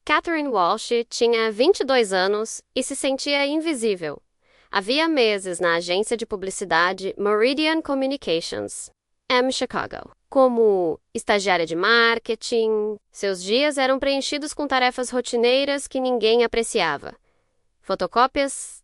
Catherine Walsh tinha 22 anos e se sentia invisível. Havia meses na agência de publicidade Meridian Communications, Chicago. Como estagiária de marketing, seus dias eram preenchidos com tarefas rotineiras que ninguém apreciava. Fotocópias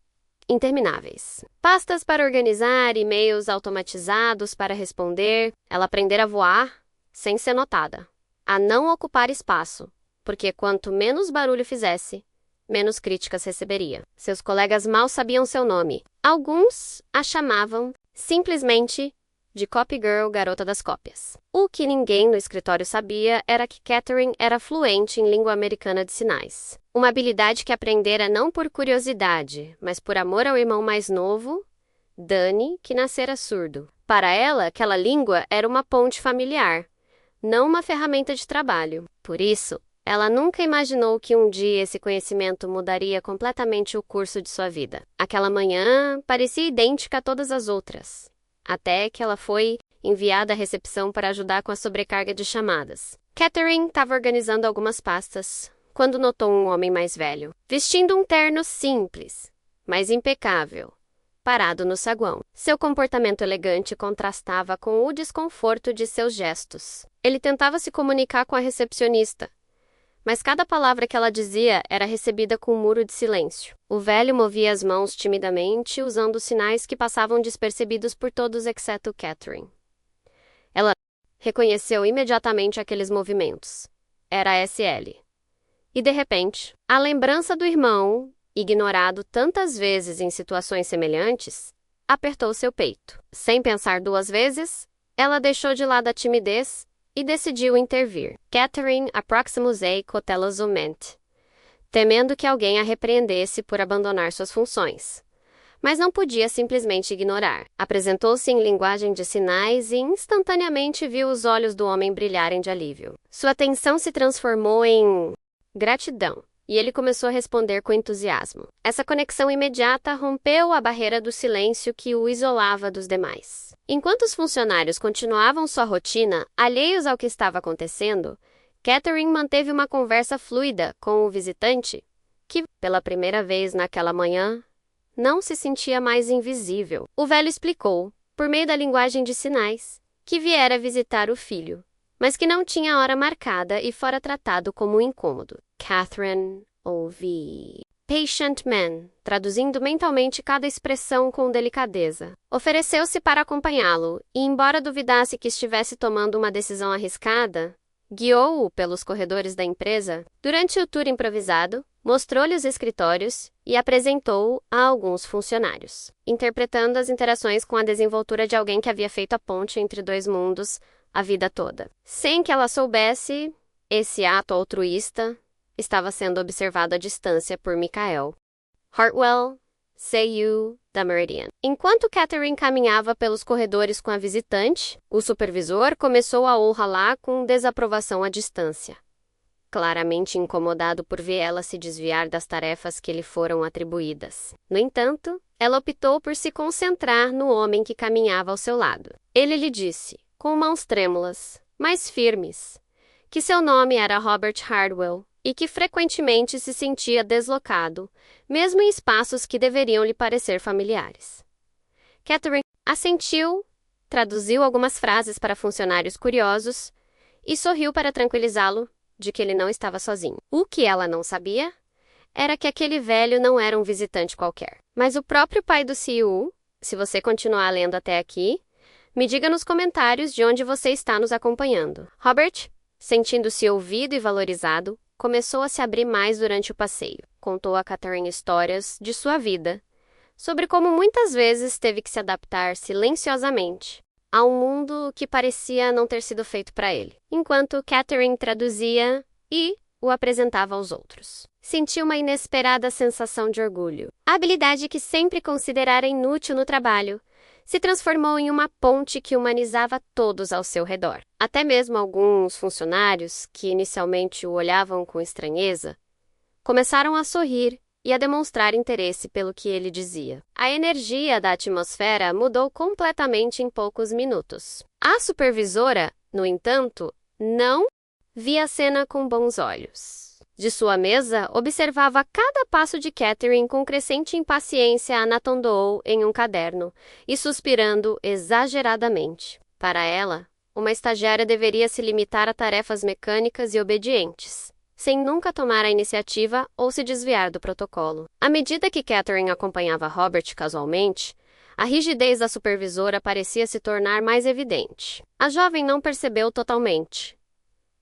intermináveis. Pastas para organizar, e-mails automatizados para responder. Ela aprendera a voar sem ser notada. A não ocupar espaço, porque quanto menos barulho fizesse, menos críticas receberia. Seus colegas mal sabiam seu nome. Alguns a chamavam simplesmente de Copy Girl, garota das cópias. O que ninguém no escritório sabia era que Catherine era fluente em língua americana de sinais. Uma habilidade que aprendera não por curiosidade, mas por amor ao irmão mais novo, Danny, que nascera surdo. Para ela, aquela língua era uma ponte familiar, não uma ferramenta de trabalho. Por isso, ela nunca imaginou que um dia esse conhecimento mudaria completamente o curso de sua vida. Aquela manhã parecia idêntica a todas as outras, até que ela foi enviada à recepção para ajudar com a sobrecarga de chamadas. Catherine estava organizando algumas pastas, quando notou um homem mais velho, vestindo um terno simples, mas impecável, parado no saguão. Seu comportamento elegante contrastava com o desconforto de seus gestos. Ele tentava se comunicar com a recepcionista, mas cada palavra que ela dizia era recebida com um muro de silêncio. O velho movia as mãos timidamente, usando sinais que passavam despercebidos por todos exceto Catherine. Ela reconheceu imediatamente aqueles movimentos. Era a SL. E, de repente, a lembrança do irmão, ignorado tantas vezes em situações semelhantes, apertou seu peito. Sem pensar duas vezes, ela deixou de lado a timidez e decidiu intervir. Catherine aproximou-se cautelosamente, temendo que alguém a repreendesse por abandonar suas funções. Mas não podia simplesmente ignorar. Apresentou-se em linguagem de sinais e instantaneamente viu os olhos do homem brilharem de alívio. Sua atenção se transformou em gratidão, e ele começou a responder com entusiasmo. Essa conexão imediata rompeu a barreira do silêncio que o isolava dos demais. Enquanto os funcionários continuavam sua rotina, alheios ao que estava acontecendo, Catherine manteve uma conversa fluida com o visitante, que, pela primeira vez naquela manhã, não se sentia mais invisível. O velho explicou, por meio da linguagem de sinais, que viera visitar o filho, mas que não tinha hora marcada e fora tratado como um incômodo. Catherine ouvia. Patient man, traduzindo mentalmente cada expressão com delicadeza. Ofereceu-se para acompanhá-lo, e embora duvidasse que estivesse tomando uma decisão arriscada, guiou-o pelos corredores da empresa. Durante o tour improvisado, mostrou-lhe os escritórios e apresentou-o a alguns funcionários, interpretando as interações com a desenvoltura de alguém que havia feito a ponte entre dois mundos a vida toda. Sem que ela soubesse, esse ato altruísta estava sendo observado à distância por Michael Hartwell, CU da Meridian. Enquanto Catherine caminhava pelos corredores com a visitante, o supervisor começou a honrá-la com desaprovação à distância, claramente incomodado por ver ela se desviar das tarefas que lhe foram atribuídas. No entanto, ela optou por se concentrar no homem que caminhava ao seu lado. Ele lhe disse, com mãos trêmulas, mas firmes, que seu nome era Robert Hardwell e que frequentemente se sentia deslocado, mesmo em espaços que deveriam lhe parecer familiares. Catherine assentiu, traduziu algumas frases para funcionários curiosos e sorriu para tranquilizá-lo de que ele não estava sozinho. O que ela não sabia era que aquele velho não era um visitante qualquer, mas o próprio pai do CEO. Se você continuar lendo até aqui, me diga nos comentários de onde você está nos acompanhando. Robert, sentindo-se ouvido e valorizado, começou a se abrir mais durante o passeio. Contou a Catherine histórias de sua vida, sobre como muitas vezes teve que se adaptar silenciosamente a um mundo que parecia não ter sido feito para ele, enquanto Catherine traduzia e o apresentava aos outros. Sentiu uma inesperada sensação de orgulho. A habilidade que sempre considerara inútil no trabalho se transformou em uma ponte que humanizava todos ao seu redor. Até mesmo alguns funcionários, que inicialmente o olhavam com estranheza, começaram a sorrir e a demonstrar interesse pelo que ele dizia. A energia da atmosfera mudou completamente em poucos minutos. A supervisora, no entanto, não via a cena com bons olhos. De sua mesa, observava cada passo de Catherine com crescente impaciência, anotando-o em um caderno e suspirando exageradamente. Para ela, uma estagiária deveria se limitar a tarefas mecânicas e obedientes, sem nunca tomar a iniciativa ou se desviar do protocolo. À medida que Catherine acompanhava Robert casualmente, a rigidez da supervisora parecia se tornar mais evidente. A jovem não percebeu totalmente,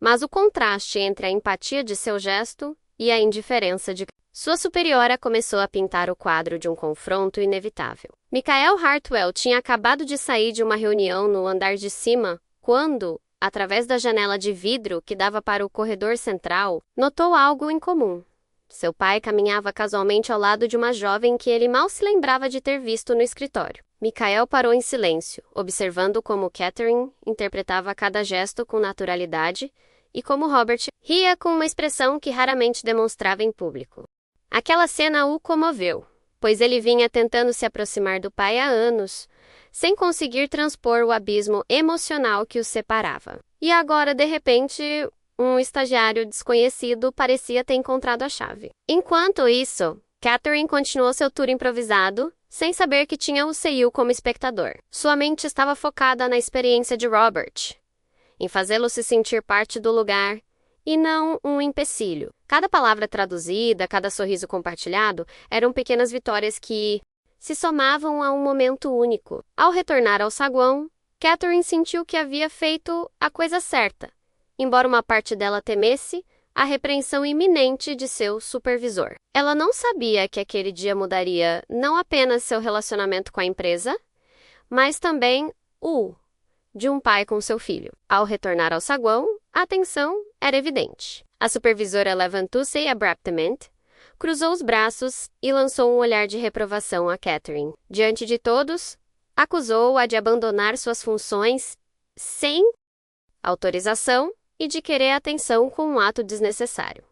mas o contraste entre a empatia de seu gesto e a indiferença de sua superiora começou a pintar o quadro de um confronto inevitável. Michael Hartwell tinha acabado de sair de uma reunião no andar de cima quando, através da janela de vidro que dava para o corredor central, notou algo incomum. Seu pai caminhava casualmente ao lado de uma jovem que ele mal se lembrava de ter visto no escritório. Michael parou em silêncio, observando como Catherine interpretava cada gesto com naturalidade e como Robert ria com uma expressão que raramente demonstrava em público. Aquela cena o comoveu, pois ele vinha tentando se aproximar do pai há anos, sem conseguir transpor o abismo emocional que os separava. E agora, de repente, um estagiário desconhecido parecia ter encontrado a chave. Enquanto isso, Catherine continuou seu tour improvisado, sem saber que tinha o Seiyu como espectador. Sua mente estava focada na experiência de Robert, em fazê-lo se sentir parte do lugar, e não um empecilho. Cada palavra traduzida, cada sorriso compartilhado, eram pequenas vitórias que se somavam a um momento único. Ao retornar ao saguão, Catherine sentiu que havia feito a coisa certa, embora uma parte dela temesse a repreensão iminente de seu supervisor. Ela não sabia que aquele dia mudaria não apenas seu relacionamento com a empresa, mas também o de um pai com seu filho. Ao retornar ao saguão, a tensão era evidente. A supervisora levantou-se abruptamente, cruzou os braços e lançou um olhar de reprovação a Catherine. Diante de todos, acusou-a de abandonar suas funções sem autorização e de querer atenção com um ato desnecessário.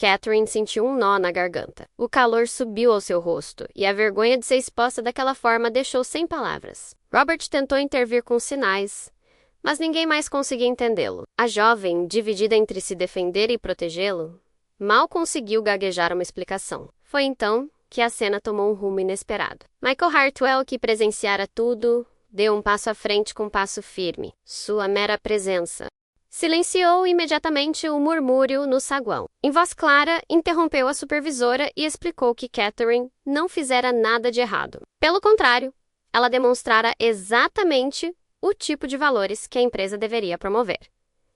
Catherine sentiu um nó na garganta. O calor subiu ao seu rosto, e a vergonha de ser exposta daquela forma deixou sem palavras. Robert tentou intervir com sinais, mas ninguém mais conseguia entendê-lo. A jovem, dividida entre se defender e protegê-lo, mal conseguiu gaguejar uma explicação. Foi então que a cena tomou um rumo inesperado. Michael Hartwell, que presenciara tudo, deu um passo à frente com um passo firme. Sua mera presença silenciou imediatamente o murmúrio no saguão. Em voz clara, interrompeu a supervisora e explicou que Catherine não fizera nada de errado. Pelo contrário, ela demonstrara exatamente o tipo de valores que a empresa deveria promover: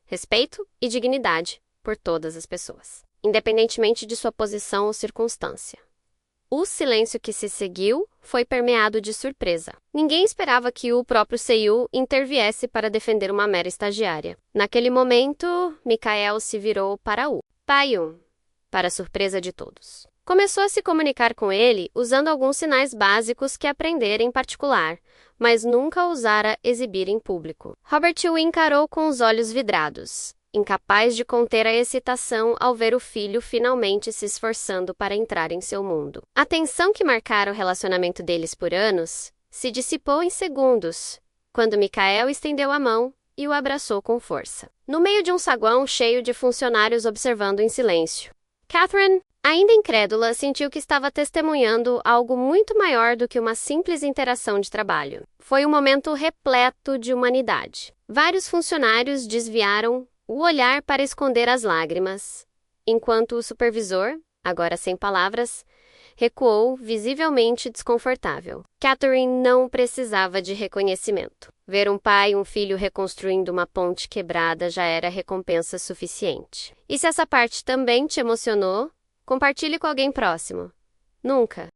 respeito e dignidade por todas as pessoas, independentemente de sua posição ou circunstância. O silêncio que se seguiu foi permeado de surpresa. Ninguém esperava que o próprio Seiyu interviesse para defender uma mera estagiária. Naquele momento, Michael se virou para o Taeyun, para a surpresa de todos. Começou a se comunicar com ele usando alguns sinais básicos que aprendera em particular, mas nunca ousara exibir em público. Robert o encarou com os olhos vidrados, incapaz de conter a excitação ao ver o filho finalmente se esforçando para entrar em seu mundo. A tensão que marcara o relacionamento deles por anos se dissipou em segundos, quando Michael estendeu a mão e o abraçou com força. No meio de um saguão cheio de funcionários observando em silêncio, Catherine, ainda incrédula, sentiu que estava testemunhando algo muito maior do que uma simples interação de trabalho. Foi um momento repleto de humanidade. Vários funcionários desviaram o olhar para esconder as lágrimas, enquanto o supervisor, agora sem palavras, recuou, visivelmente desconfortável. Catherine não precisava de reconhecimento. Ver um pai e um filho reconstruindo uma ponte quebrada já era recompensa suficiente. E se essa parte também te emocionou, compartilhe com alguém próximo. Nunca.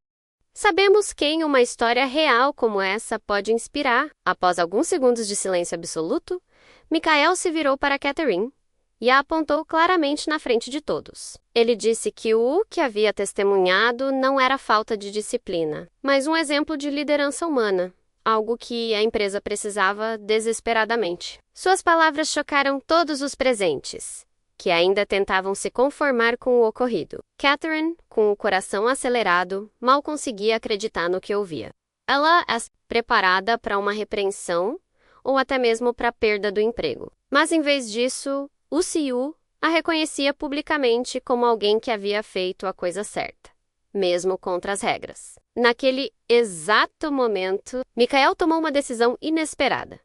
Sabemos quem uma história real como essa pode inspirar. Após alguns segundos de silêncio absoluto, Michael se virou para Catherine e a apontou claramente na frente de todos. Ele disse que o que havia testemunhado não era falta de disciplina, mas um exemplo de liderança humana, algo que a empresa precisava desesperadamente. Suas palavras chocaram todos os presentes, que ainda tentavam se conformar com o ocorrido. Catherine, com o coração acelerado, mal conseguia acreditar no que ouvia. Ela preparada para uma repreensão ou até mesmo para a perda do emprego. Mas em vez disso, o Seiyu a reconhecia publicamente como alguém que havia feito a coisa certa, mesmo contra as regras. Naquele exato momento, Michael tomou uma decisão inesperada.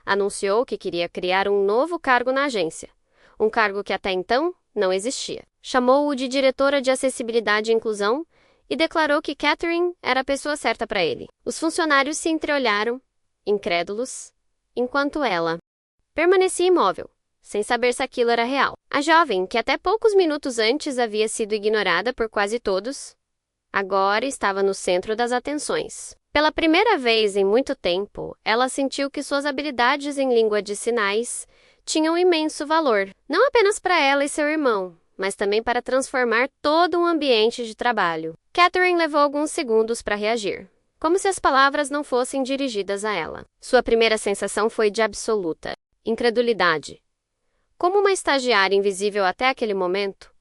Anunciou que queria criar um novo cargo na agência, um cargo que até então não existia. Chamou-o de diretora de acessibilidade e inclusão e declarou que Catherine era a pessoa certa para ele. Os funcionários se entreolharam, incrédulos, enquanto ela permanecia imóvel, sem saber se aquilo era real. A jovem, que até poucos minutos antes havia sido ignorada por quase todos, agora estava no centro das atenções. Pela primeira vez em muito tempo, ela sentiu que suas habilidades em língua de sinais tinham imenso valor, não apenas para ela e seu irmão, mas também para transformar todo um ambiente de trabalho. Catherine levou alguns segundos para reagir, como se as palavras não fossem dirigidas a ela. Sua primeira sensação foi de absoluta incredulidade. Como uma estagiária invisível até aquele momento,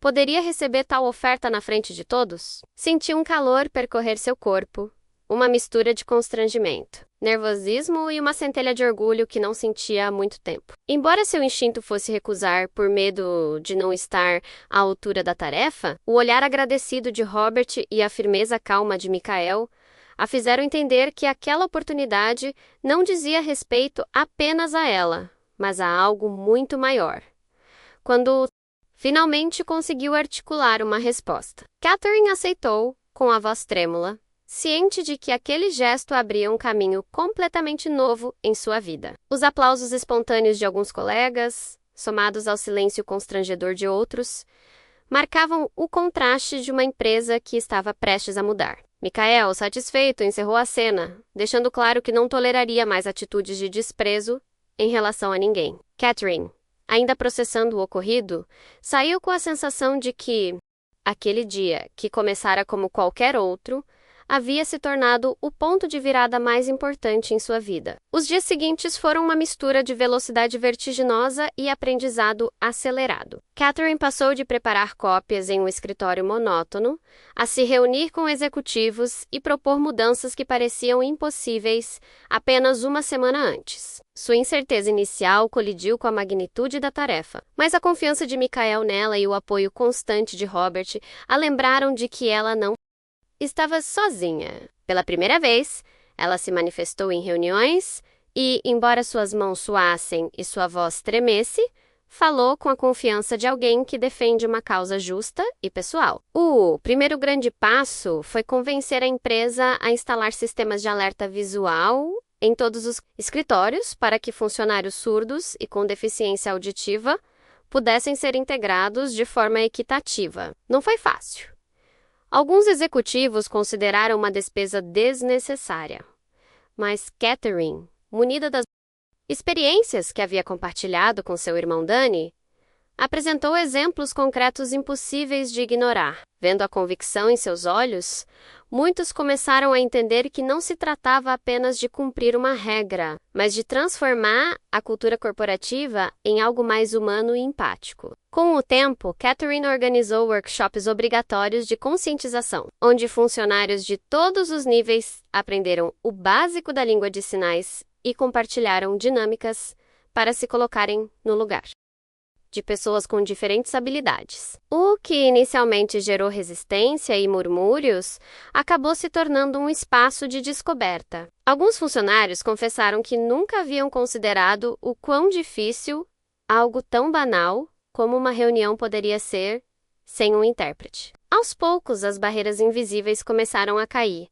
poderia receber tal oferta na frente de todos? Sentiu um calor percorrer seu corpo, uma mistura de constrangimento, nervosismo e uma centelha de orgulho que não sentia há muito tempo. Embora seu instinto fosse recusar por medo de não estar à altura da tarefa, o olhar agradecido de Robert e a firmeza calma de Michael a fizeram entender que aquela oportunidade não dizia respeito apenas a ela, mas a algo muito maior. Quando finalmente conseguiu articular uma resposta, Catherine aceitou, com a voz trêmula, ciente de que aquele gesto abria um caminho completamente novo em sua vida. Os aplausos espontâneos de alguns colegas, somados ao silêncio constrangedor de outros, marcavam o contraste de uma empresa que estava prestes a mudar. Michael, satisfeito, encerrou a cena, deixando claro que não toleraria mais atitudes de desprezo em relação a ninguém. Catherine, ainda processando o ocorrido, saiu com a sensação de que aquele dia, que começara como qualquer outro, havia se tornado o ponto de virada mais importante em sua vida. Os dias seguintes foram uma mistura de velocidade vertiginosa e aprendizado acelerado. Catherine passou de preparar cópias em um escritório monótono a se reunir com executivos e propor mudanças que pareciam impossíveis apenas uma semana antes. Sua incerteza inicial colidiu com a magnitude da tarefa, mas a confiança de Michael nela e o apoio constante de Robert a lembraram de que ela não estava sozinha. Pela primeira vez, ela se manifestou em reuniões e, embora suas mãos suassem e sua voz tremesse, falou com a confiança de alguém que defende uma causa justa e pessoal. O primeiro grande passo foi convencer a empresa a instalar sistemas de alerta visual em todos os escritórios para que funcionários surdos e com deficiência auditiva pudessem ser integrados de forma equitativa. Não foi fácil. Alguns executivos consideraram uma despesa desnecessária, mas Catherine, munida das experiências que havia compartilhado com seu irmão Danny, apresentou exemplos concretos impossíveis de ignorar. Vendo a convicção em seus olhos, muitos começaram a entender que não se tratava apenas de cumprir uma regra, mas de transformar a cultura corporativa em algo mais humano e empático. Com o tempo, Catherine organizou workshops obrigatórios de conscientização, onde funcionários de todos os níveis aprenderam o básico da língua de sinais e compartilharam dinâmicas para se colocarem no lugar de pessoas com diferentes habilidades. O que inicialmente gerou resistência e murmúrios acabou se tornando um espaço de descoberta. Alguns funcionários confessaram que nunca haviam considerado o quão difícil algo tão banal como uma reunião poderia ser sem um intérprete. Aos poucos, as barreiras invisíveis começaram a cair,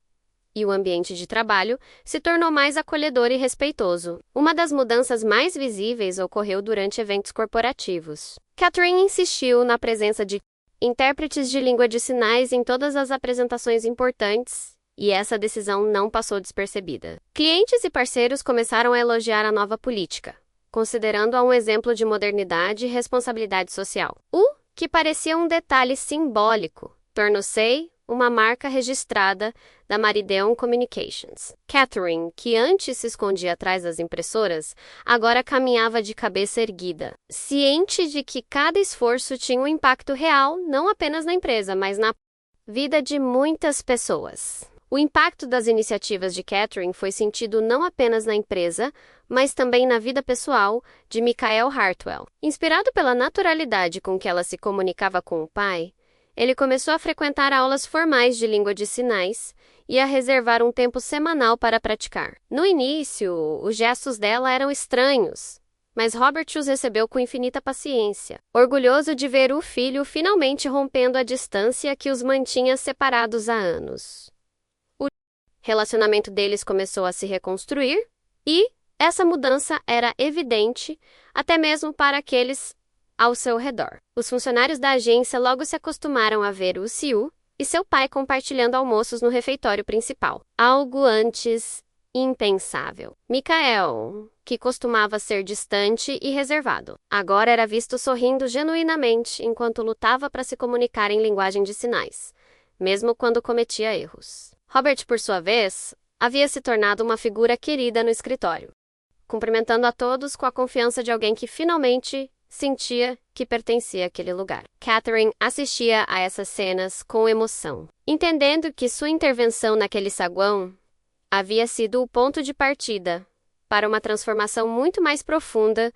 e o ambiente de trabalho se tornou mais acolhedor e respeitoso. Uma das mudanças mais visíveis ocorreu durante eventos corporativos. Catherine insistiu na presença de intérpretes de língua de sinais em todas as apresentações importantes, e essa decisão não passou despercebida. Clientes e parceiros começaram a elogiar a nova política, considerando-a um exemplo de modernidade e responsabilidade social. O que parecia um detalhe simbólico tornou-se uma marca registrada da Meridian Communications. Catherine, que antes se escondia atrás das impressoras, agora caminhava de cabeça erguida, ciente de que cada esforço tinha um impacto real, não apenas na empresa, mas na vida de muitas pessoas. O impacto das iniciativas de Catherine foi sentido não apenas na empresa, mas também na vida pessoal de Michael Hartwell. Inspirado pela naturalidade com que ela se comunicava com o pai, ele começou a frequentar aulas formais de língua de sinais e a reservar um tempo semanal para praticar. No início, os gestos dela eram estranhos, mas Robert os recebeu com infinita paciência, orgulhoso de ver o filho finalmente rompendo a distância que os mantinha separados há anos. O relacionamento deles começou a se reconstruir e essa mudança era evidente até mesmo para aqueles ao seu redor. Os funcionários da agência logo se acostumaram a ver o Siu e seu pai compartilhando almoços no refeitório principal. Algo antes impensável. Michael, que costumava ser distante e reservado, agora era visto sorrindo genuinamente enquanto lutava para se comunicar em linguagem de sinais, mesmo quando cometia erros. Robert, por sua vez, havia se tornado uma figura querida no escritório, cumprimentando a todos com a confiança de alguém que finalmente sentia que pertencia àquele lugar. Catherine assistia a essas cenas com emoção, entendendo que sua intervenção naquele saguão havia sido o ponto de partida para uma transformação muito mais profunda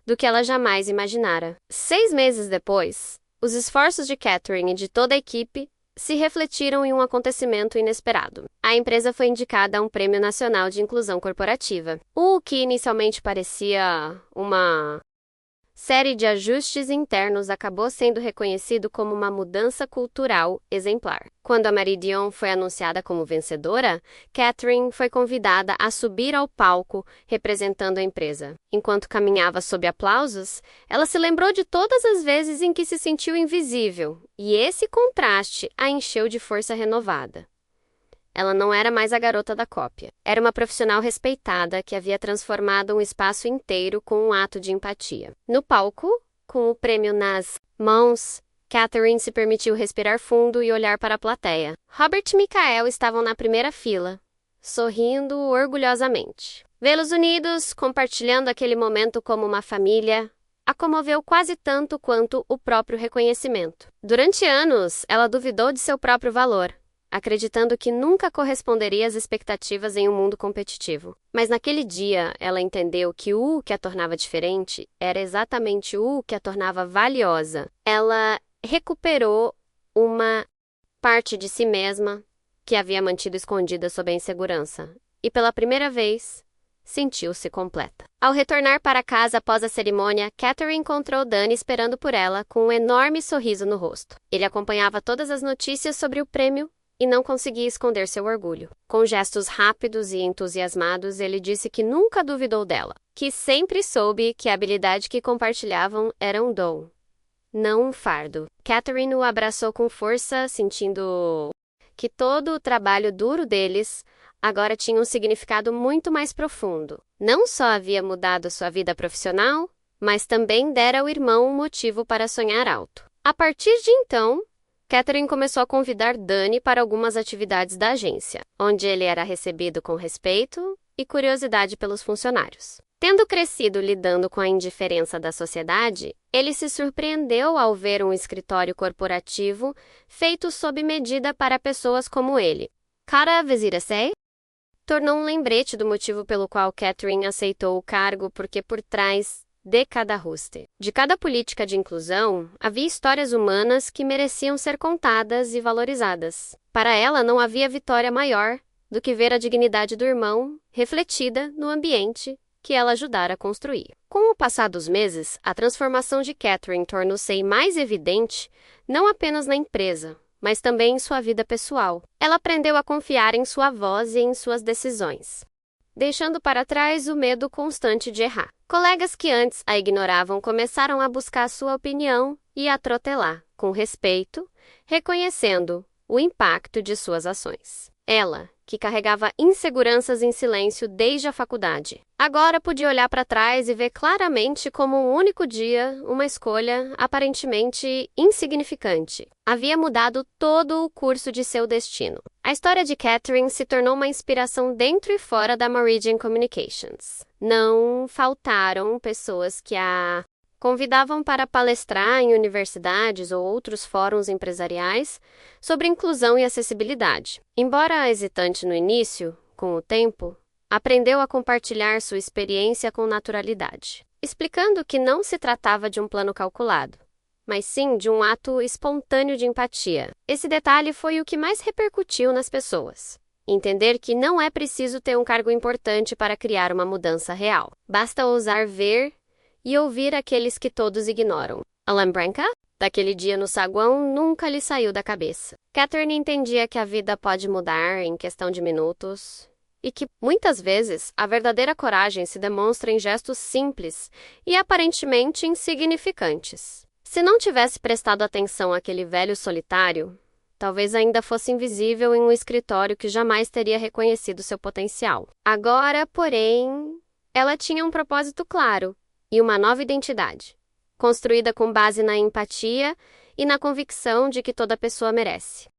do que ela jamais imaginara. 6 meses depois, os esforços de Catherine e de toda a equipe se refletiram em um acontecimento inesperado. A empresa foi indicada a um Prêmio Nacional de Inclusão Corporativa, o que inicialmente parecia uma série de ajustes internos acabou sendo reconhecido como uma mudança cultural exemplar. Quando a Meridian foi anunciada como vencedora, Catherine foi convidada a subir ao palco representando a empresa. Enquanto caminhava sob aplausos, ela se lembrou de todas as vezes em que se sentiu invisível, e esse contraste a encheu de força renovada. Ela não era mais a garota da cópia. Era uma profissional respeitada que havia transformado um espaço inteiro com um ato de empatia. No palco, com o prêmio nas mãos, Catherine se permitiu respirar fundo e olhar para a plateia. Robert e Michael estavam na primeira fila, sorrindo orgulhosamente. Vê-los unidos, compartilhando aquele momento como uma família, a comoveu quase tanto quanto o próprio reconhecimento. Durante anos, ela duvidou de seu próprio valor, acreditando que nunca corresponderia às expectativas em um mundo competitivo. Mas naquele dia, ela entendeu que o que a tornava diferente era exatamente o que a tornava valiosa. Ela recuperou uma parte de si mesma que havia mantido escondida sob a insegurança, e pela primeira vez, sentiu-se completa. Ao retornar para casa após a cerimônia, Catherine encontrou Danny esperando por ela com um enorme sorriso no rosto. Ele acompanhava todas as notícias sobre o prêmio e não conseguia esconder seu orgulho. Com gestos rápidos e entusiasmados, ele disse que nunca duvidou dela, que sempre soube que a habilidade que compartilhavam era um dom, não um fardo. Catherine o abraçou com força, sentindo que todo o trabalho duro deles agora tinha um significado muito mais profundo. Não só havia mudado sua vida profissional, mas também dera ao irmão um motivo para sonhar alto. A partir de então, Catherine começou a convidar Danny para algumas atividades da agência, onde ele era recebido com respeito e curiosidade pelos funcionários. Tendo crescido lidando com a indiferença da sociedade, ele se surpreendeu ao ver um escritório corporativo feito sob medida para pessoas como ele. Cara Vezirasei tornou um lembrete do motivo pelo qual Catherine aceitou o cargo, porque por trás de cada roster, de cada política de inclusão, havia histórias humanas que mereciam ser contadas e valorizadas. Para ela, não havia vitória maior do que ver a dignidade do irmão refletida no ambiente que ela ajudara a construir. Com o passar dos meses, a transformação de Catherine tornou-se mais evidente não apenas na empresa, mas também em sua vida pessoal. Ela aprendeu a confiar em sua voz e em suas decisões, deixando para trás o medo constante de errar. Colegas que antes a ignoravam começaram a buscar sua opinião e a trotelar, com respeito, reconhecendo o impacto de suas ações. Ela, que carregava inseguranças em silêncio desde a faculdade, agora podia olhar para trás e ver claramente como um único dia, uma escolha aparentemente insignificante havia mudado todo o curso de seu destino. A história de Catherine se tornou uma inspiração dentro e fora da Meridian Communications. Não faltaram pessoas que a convidavam para palestrar em universidades ou outros fóruns empresariais sobre inclusão e acessibilidade. Embora hesitante no início, com o tempo, aprendeu a compartilhar sua experiência com naturalidade, explicando que não se tratava de um plano calculado, mas sim de um ato espontâneo de empatia. Esse detalhe foi o que mais repercutiu nas pessoas. Entender que não é preciso ter um cargo importante para criar uma mudança real. Basta ousar ver e ouvir aqueles que todos ignoram. Alain Branca? Daquele dia no saguão, nunca lhe saiu da cabeça. Catherine entendia que a vida pode mudar em questão de minutos e que, muitas vezes, a verdadeira coragem se demonstra em gestos simples e aparentemente insignificantes. Se não tivesse prestado atenção àquele velho solitário, talvez ainda fosse invisível em um escritório que jamais teria reconhecido seu potencial. Agora, porém, ela tinha um propósito claro e uma nova identidade, construída com base na empatia e na convicção de que toda pessoa merece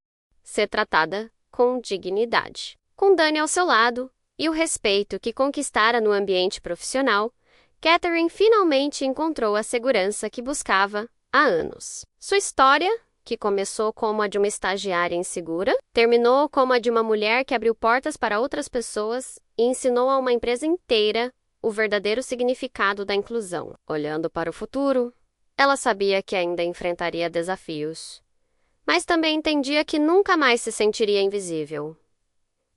ser tratada com dignidade. Com Dani ao seu lado e o respeito que conquistara no ambiente profissional, Catherine finalmente encontrou a segurança que buscava há anos. Sua história, que começou como a de uma estagiária insegura, terminou como a de uma mulher que abriu portas para outras pessoas e ensinou a uma empresa inteira o verdadeiro significado da inclusão. Olhando para o futuro, ela sabia que ainda enfrentaria desafios, mas também entendia que nunca mais se sentiria invisível.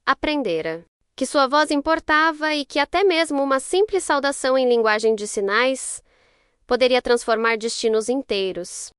Aprendera que sua voz importava e que até mesmo uma simples saudação em linguagem de sinais poderia transformar destinos inteiros.